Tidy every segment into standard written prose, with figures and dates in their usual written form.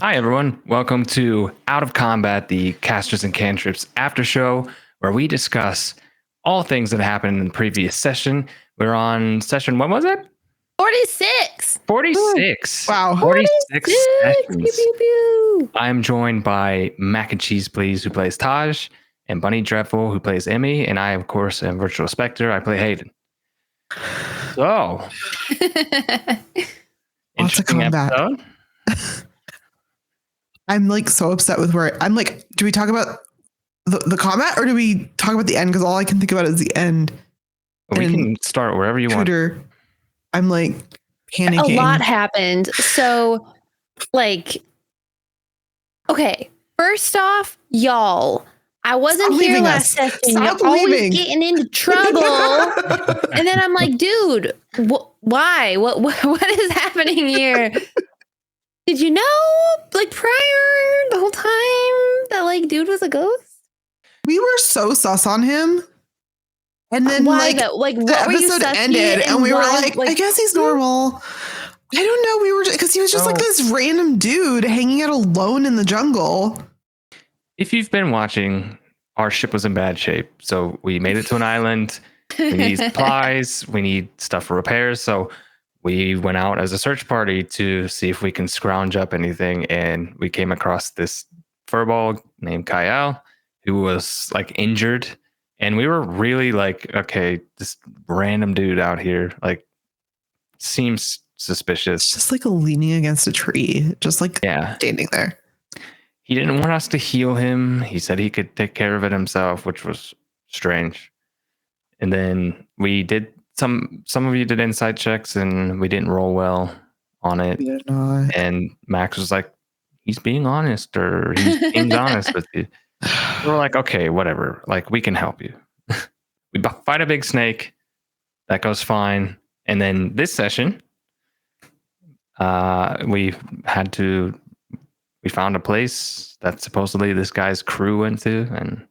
Hi, everyone. Welcome to Out of Combat, the Casters and Cantrips after show, where we discuss all things that happened in the previous session. We're on session, what was it? 46. 46. Wow. 46 sessions. Pew, pew, pew. I'm joined by Mac and Cheese Please, who plays Taj, and Bunny Dreadful, who plays Emmy, and I, of course, am Virtual Spectre. I play Hayden. So, Lots of combat. episode. I'm like so upset with where I'm like, do we talk about the combat or do we talk about the end? Because all I can think about is the end. We And can start wherever you want. Cooter, I'm like panicking. A lot happened. So, okay. First off, y'all, I wasn't Stop here leaving last us. session. Stop You're always leaving. getting into trouble. And then I'm like, dude, why? What is happening here? Did you know, prior the whole time that dude was a ghost? We were so sus on him. And then Why the what were you episode sussy ended and we were why, like, I guess he's normal. I don't know. We were because he was just like this random dude hanging out alone in the jungle. If you've been watching, our ship was in bad shape. So we made it to an island. We need supplies. We need stuff for repairs. So we went out as a search party to see if we can scrounge up anything. And we came across this furball named Kyle, who was injured. And we were really okay, this random dude out here, seems suspicious. Just leaning against a tree, just standing there. He didn't want us to heal him. He said he could take care of it himself, which was strange. And then we did some of you did inside checks and we didn't roll well on it. We did not. And Max was like, he's being honest, or he's being honest with you. We're like, okay, whatever. We can help you. We fight a big snake. That goes fine. And then this session, we found a place that supposedly this guy's crew went to, and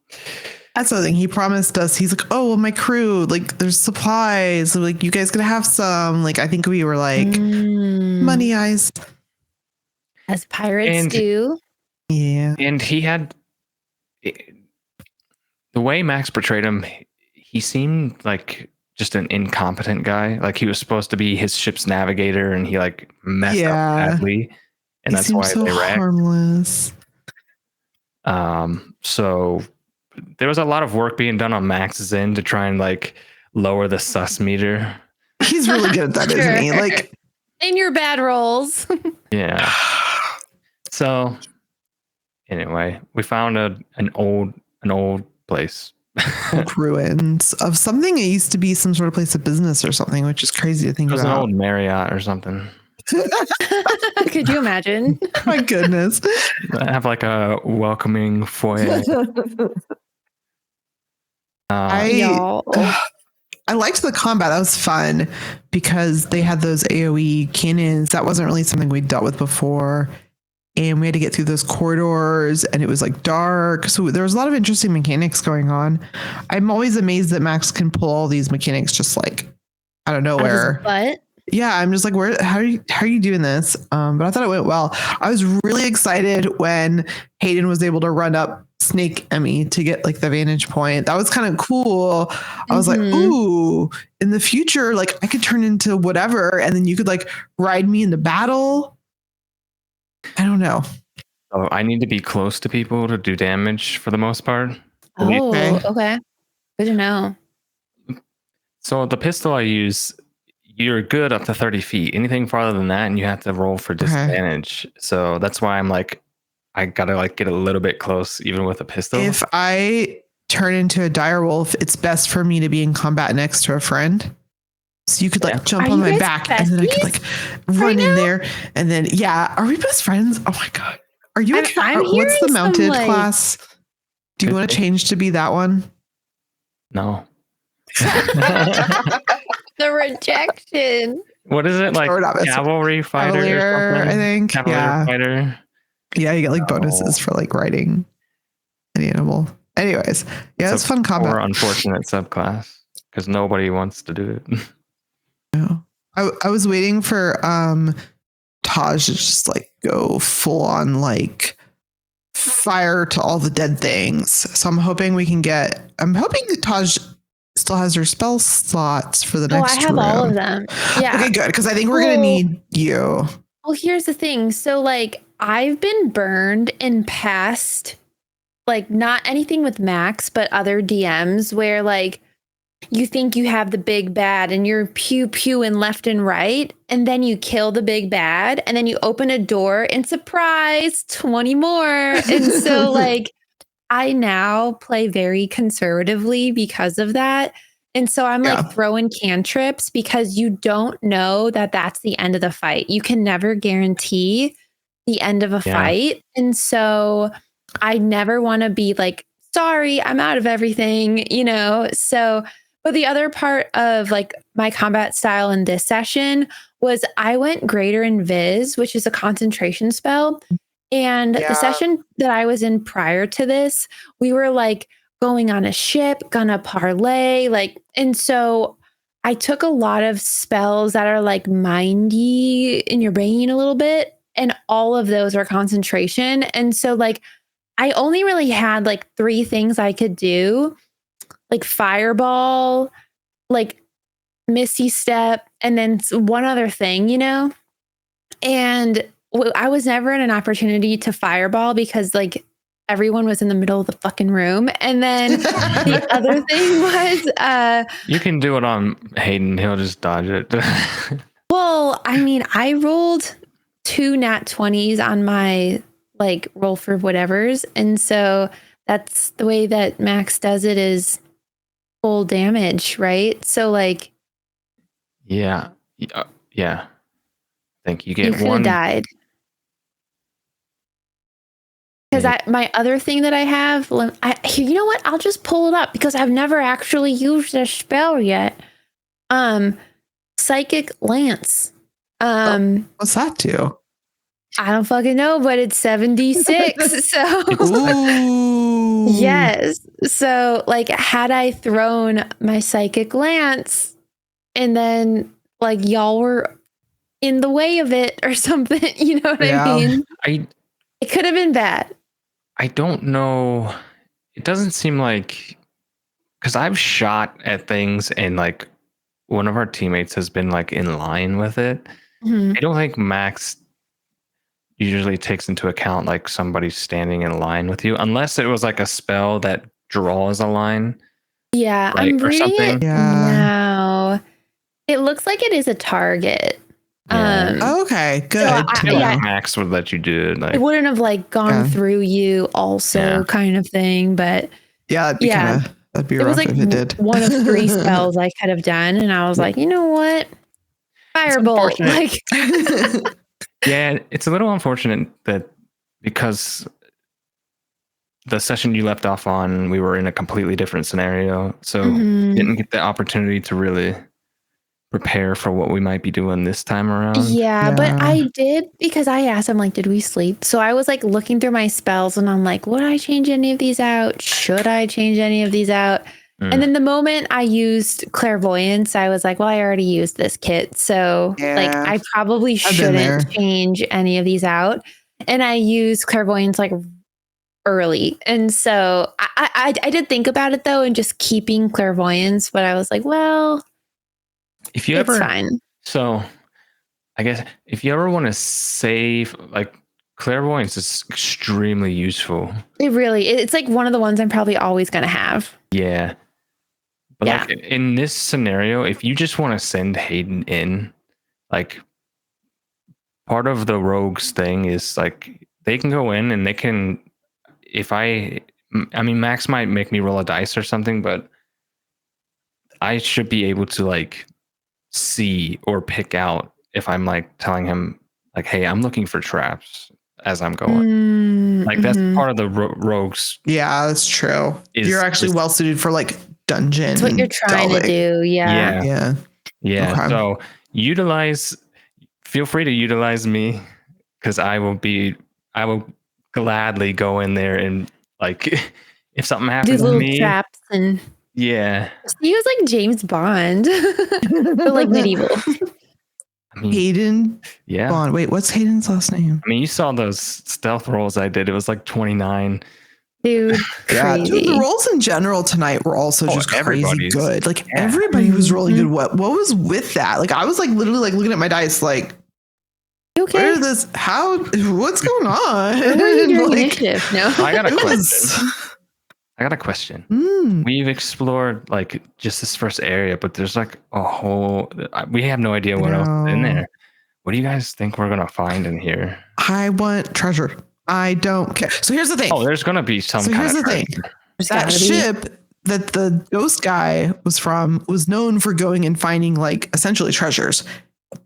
that's the thing. He promised us. He's like, "Oh, well, my crew, there's supplies. So, you guys gonna have some." I think we were money eyes, as pirates do. Yeah. And he had the way Max portrayed him. He seemed like just an incompetent guy. He was supposed to be his ship's navigator, and he messed up badly. And that's why so they wrecked. Harmless. So there was a lot of work being done on Max's end to try and lower the sus meter. He's really good at that, Sure. isn't he? In your bad rolls. Yeah. So anyway, we found an old place. Ruins of something. It used to be some sort of place of business or something, which is crazy to think It was about. an old Marriott or something. Could you imagine? My goodness. I have a welcoming foyer. Y'all. I liked the combat. That was fun because they had those AoE cannons. That wasn't really something we dealt with before. And we had to get through those corridors and it was dark. So there was a lot of interesting mechanics going on. I'm always amazed that Max can pull all these mechanics just out of nowhere. But Yeah, I'm just how are you doing this? But I thought it went well. I was really excited when Hayden was able to run up Snake Emmy to get the vantage point. That was kind of cool. I was like, ooh, in the future, I could turn into whatever, and then you could ride me into battle. I don't know. So I need to be close to people to do damage for the most part. Oh, okay. Good to know. So the pistol I use, you're good up to 30 feet. Anything farther than that, and you have to roll for disadvantage. So that's why I'm I gotta get a little bit close, even with a pistol. If I turn into a direwolf, it's best for me to be in combat next to a friend. So you could jump on my back and then I could run in there and then are we best friends? Oh my god. Are you what's the mounted class? Do you want to change to be that one? No. The rejection. What is it? Cavalry fighter or something? I think. Cavalry fighter. Yeah, you get bonuses for riding an animal. Anyways, it's fun combat. Or unfortunate subclass because nobody wants to do it. I was waiting for Taj to just go full on like fire to all the dead things. So I'm hoping that Taj still has her spell slots for the next I have room. all of them. Yeah. Okay, good. Because I think we're gonna need you. Well, here's the thing. So like I've been burned in past, like not anything with Max, but other DMs where like you think you have the big bad and you're pewing left and right, and then you kill the big bad, and then you open a door and surprise, 20 more. And so like I now play very conservatively because of that. And so I'm like throwing cantrips because you don't know that that's the end of the fight. You can never guarantee the end of a fight. And so I never want to be like, sorry, I'm out of everything, you know? So, but the other part of like my combat style in this session was I went Greater Invis, which is a concentration spell. And the session that I was in prior to this, we were like going on a ship, gonna parlay, like, and so I took a lot of spells that are like mindy in your brain a little bit, and all of those are concentration. And so like I only really had like 3 things I could do, like fireball, like misty step, and then one other thing, you know? And I was never in an opportunity to fireball because like everyone was in the middle of the fucking room. And then the other thing was you can do it on Hayden, he'll just dodge it. Well, I mean, I rolled 2 nat 20s on my like roll for whatever's, and so that's the way that Max does it, is full damage, right? So like yeah. I think you get you one died. Because my other thing that I have, you know what? I'll just pull it up because I've never actually used this spell yet. Psychic Lance. What's that do? I don't fucking know, but it's 76. So Ooh. yes. So like had I thrown my Psychic Lance and then like y'all were in the way of it or something, you know what I mean? It could have been bad. I don't know. It doesn't seem like, because I've shot at things and like one of our teammates has been like in line with it. Mm-hmm. I don't think Max usually takes into account like somebody standing in line with you, unless it was like a spell that draws a line. Yeah, right, I'm reading it now. It looks like it is a target. Yeah. Okay, good. So Max would let you do it. Like, it wouldn't have like gone through you also kind of thing, but that'd be rough like if it did. One of 3 spells I could have done, and I was like, you know what? Firebolt. Like yeah, it's a little unfortunate that because the session you left off on, we were in a completely different scenario. So didn't get the opportunity to really prepare for what we might be doing this time around. Yeah, but I did, because I asked him like, did we sleep? So I was like looking through my spells and I'm like, would I change any of these out? Should I change any of these out? And then the moment I used clairvoyance, I was like, well, I already used this kit. So like I probably shouldn't change any of these out. And I used clairvoyance like early. And so I did think about it though, and just keeping clairvoyance, but I was like, well, if you it's ever, fine. So I guess if you ever want to save, like, clairvoyance is extremely useful. It's like one of the ones I'm probably always going to have. Yeah. But like in this scenario, if you just want to send Hayden in, like part of the rogues thing is like they can go in and they can, I mean, Max might make me roll a dice or something, but I should be able to like see or pick out if I'm like telling him like, hey, I'm looking for traps as I'm going. Like that's part of the rogues. Yeah, that's true. You're actually well suited for like dungeon. That's what you're trying to do. Yeah. Okay. So feel free to utilize me, because I will gladly go in there and like if something happens to me, traps and he was like James Bond, but like medieval. mean, Hayden yeah. Bond. Wait, what's Hayden's last name? I mean, you saw those stealth rolls I did. It was like 29. Dude, Yeah, crazy. dude, the rolls in general tonight were also just crazy everybody's- good. Like yeah. everybody was really Mhm. good. What was with that? Like I was like literally like looking at my dice like You okay? where this what's going on? Where were you doing Like, initiative? No. I got a it question. was I got a question. Mm. We've explored like just this first area, but there's like a whole. We have no idea what else is in No. there. What do you guys think we're gonna find in here? I want treasure. I don't care. So here's the thing. Oh, there's gonna be some. So kind here's of the thing. treasure. There's That gotta be. ship that the ghost guy was from was known for going and finding like essentially treasures.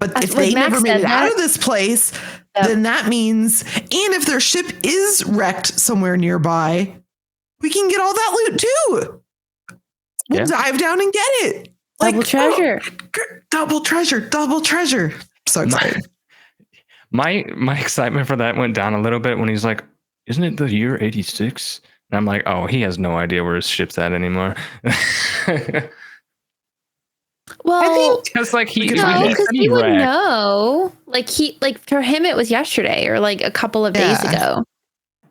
But That's if what they Max never made said, it out Max. of this place, Yep. then that means, and if their ship is wrecked somewhere nearby, we can get all that loot too. We'll Yeah. dive down and get it. Double treasure. Double treasure, double treasure. So excited. My excitement for that went down a little bit when he's like, "Isn't it the year 86?" And I'm like, "Oh, he has no idea where his ship's at anymore." Well, I think Because like he no, because said he would wrecked. know. Like for him, it was yesterday or like a couple of days Yeah. ago.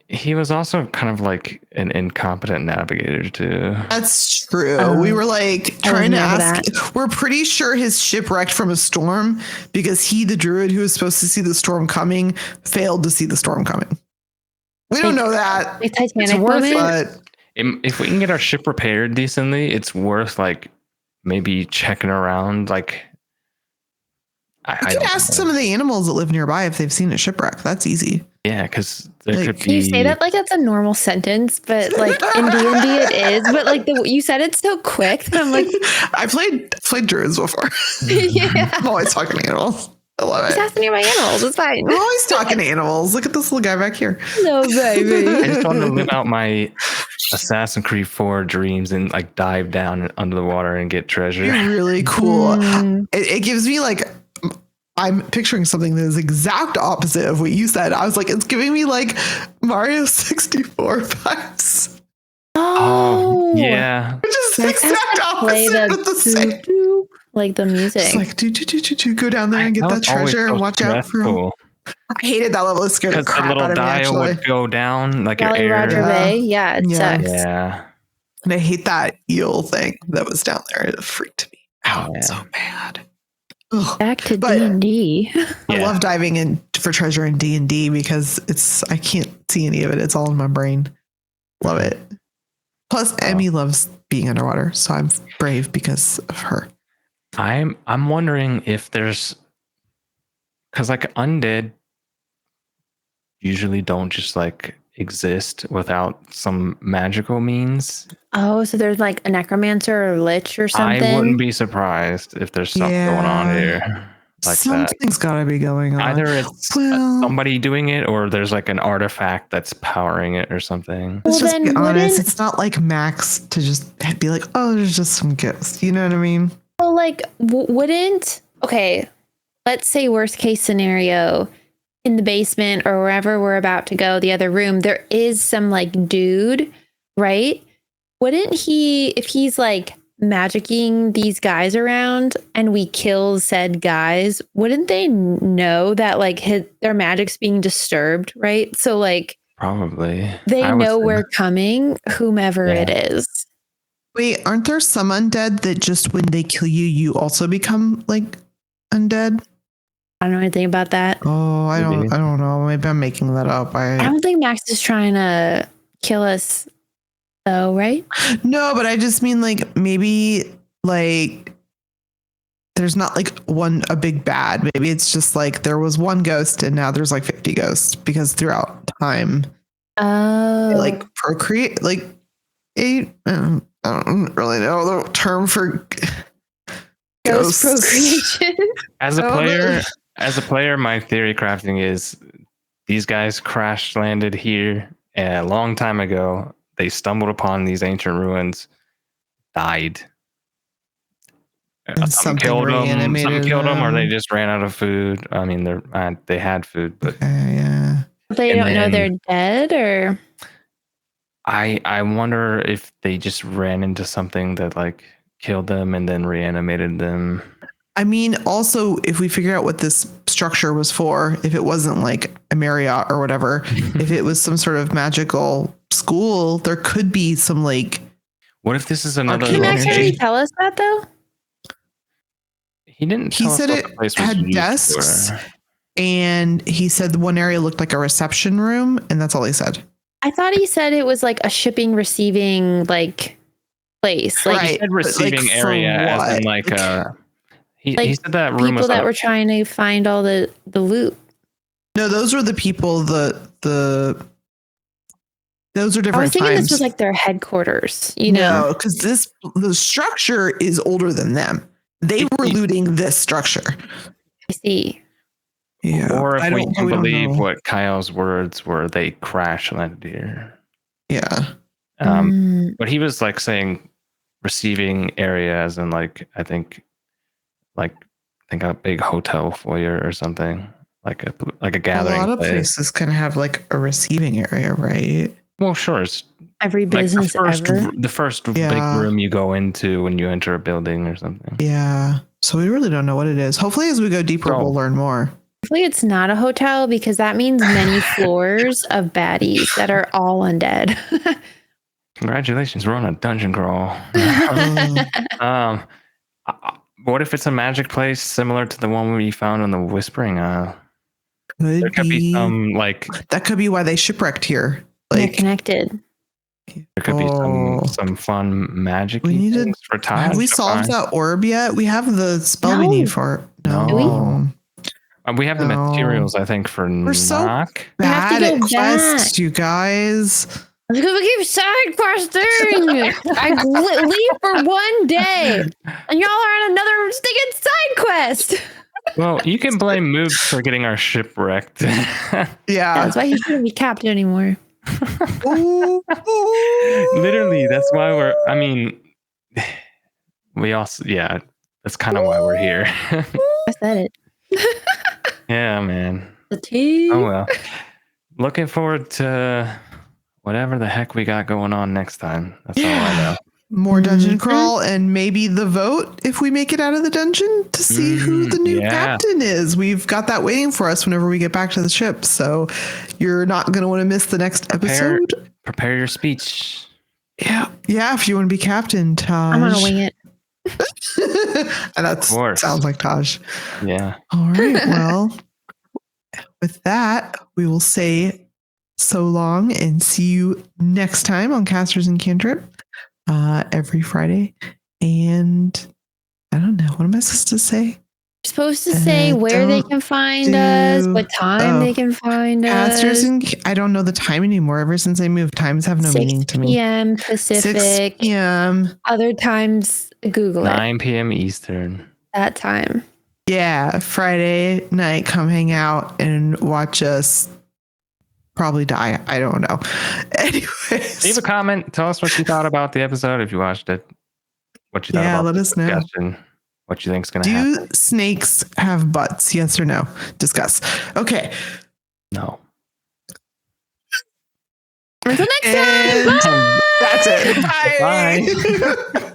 He was also kind of like an incompetent navigator too. That's true. We were like I trying to remember ask. We're pretty sure his ship wrecked from a storm because he, the druid who was supposed to see the storm coming, failed to see the storm coming. We don't know that, Like Titanic It's worth moment. but If we can get our ship repaired decently, it's worth like maybe checking around. Like I we could don't ask know. some of the animals that live nearby if they've seen a shipwreck. That's easy. Yeah, because there Like, could Can you be. say that like that's a normal sentence, but like in D&D it is, but like you said it so quick that I'm like, I played druids before. yeah, I'm always talking to animals. I love just it. ask me my animals. It's fine. I'm always talking to animals. Look at this little guy back here. No, I baby. just want to live out my Assassin's Creed 4 dreams and like dive down under the water and get treasure. You're really cool. Mm. It gives me like I'm picturing something that is exact opposite of what you said. I was like, it's giving me like Mario 64 vibes, Oh, Yeah. which is the Like, I exact have to play opposite, but the same. doo-doo, like the music. It's like do go down there and get that was always treasure so and watch out for. stressful. I hated that level. It scared the Because the crap little out of me. dial Actually, would go down like Jolly your air. Roger Yeah. Bay. Yeah, it Yeah. sucks. Yeah. and I hate that eel thing that was down there. It freaked me out Yeah. so bad. Ugh. Back to But- D&D. I Yeah. love diving in for treasure in D&D because I can't see any of it. It's all in my brain. Love it. Plus, Emmy loves being underwater, so I'm brave because of her. I'm wondering if there's because like undead usually don't just like exist without some magical means. Oh, so there's like a necromancer or lich or something. I wouldn't be surprised if there's something going on Yeah. here like that. Something's got to be going on. Either it's Well- somebody doing it or there's like an artifact that's powering it or something. Let's Well, just be then honest. wouldn't- It's not like Max to just be like, oh, there's just some ghosts. You know what I mean? Well, like, wouldn't, okay, let's say worst case scenario in the basement or wherever we're about to go, the other room, there is some like dude, right? Wouldn't he, if he's like magicking these guys around and we kill said guys, wouldn't they know that like their magic's being disturbed, right? So like Probably. they I would know say- we're coming, whomever Yeah. it is. Wait, aren't there some undead that just when they kill you, you also become like undead? I don't know anything about that. Oh, I Maybe. don't know. Maybe I'm making that up. I don't think Max is trying to kill us though, right? No, but I just mean like maybe like there's not like a big bad. Maybe it's just like there was one ghost and now there's like 50 ghosts because throughout time Oh, they like procreate like I don't really know the term for ghost ghosts. procreation. As a Oh, player, my theory crafting is these guys crash landed here a long time ago. They stumbled upon these ancient ruins, died. And Some something killed them. Some reanimated killed them, or they them. just ran out of food. I mean, they had food, but Yeah. They And don't know then- they're dead, or I wonder if they just ran into something that like killed them and then reanimated them. I mean, also, if we figure out what this structure was for, if it wasn't like a Marriott or whatever, if it was some sort of magical school, there could be some like. What if this is another Arcane Did Max energy. already tell us that though? He didn't He tell us said what it the place was had used desks. for. And he said the one area looked like a reception room, and that's all he said. I thought he said it was like a shipping receiving like place. Like Right. He said but, like, receiving for area as in what? he Like, said that room people was that were trying to find all the loot. No, those were the people. Those are different I was thinking times. this was like their headquarters, you know? No, because the structure is older than them. They were looting this structure. I see. Yeah. or if we don't can believe know. what Kyle's words were, they crash landed here. Yeah. But he was like saying receiving area as in like I think a big hotel foyer or something, like a gathering A lot of place. places can have like a receiving area, right? Well, sure. It's Every like business ever. the first big Yeah. room you go into when you enter a building or something. Yeah. So we really don't know what it is. Hopefully, as we go deeper, So- we'll learn more. Hopefully it's not a hotel because that means many floors of baddies that are all undead. Congratulations, we're on a dungeon crawl. What if it's a magic place similar to the one we found on the Whispering Isle? There could be some like That could be why they shipwrecked here. They're Like, connected. there could be some fun magic We need to- things for Todd. have we to solved find. that orb yet? We have the spell we No. need for it. No. Do we? We have the No. materials, I think, for We're so knock. We have to Bad go at quests, you guys. Because we keep side questing. I leave for one day, and y'all are on another stinking side quest. Well, you can blame Moobs for getting our ship wrecked. Yeah. That's why he shouldn't be captain anymore. Ooh, ooh. Literally, that's why I mean, we also, yeah, that's kind of why we're here. I said it. Yeah, man. The tea. Oh, well. Looking forward to whatever the heck we got going on next time. That's all I know. More dungeon Mhm. crawl and maybe the vote if we make it out of the dungeon to see who the new yeah. captain is. We've got that waiting for us whenever we get back to the ship. So you're not going to want to miss the next episode. Prepare your speech. Yeah. Yeah. If you want to be captain, Taj. I'm gonna wing it. And that sounds like Taj. Yeah. All right. Well, with that, we will say so long and see you next time on Casters and Cantrip every Friday. And I don't know. What am I supposed to say? You're supposed to say where they can find us, what time they can find Casters us. and I don't know the time anymore. Ever since I moved, times have no 6 meaning to me. p.m. Pacific. 6 p.m. Other times, Google 9 p.m. Eastern. that time. Yeah, Friday night, come hang out and watch us probably die. I don't know. Anyways. Leave a comment. Tell us what you thought about the episode if you watched it. What you thought Yeah, about let the us know. discussion. What you think's going to happen. Do snakes have butts? Yes or no? Discuss. Okay. No. Until next time. And that's it. Bye. Bye.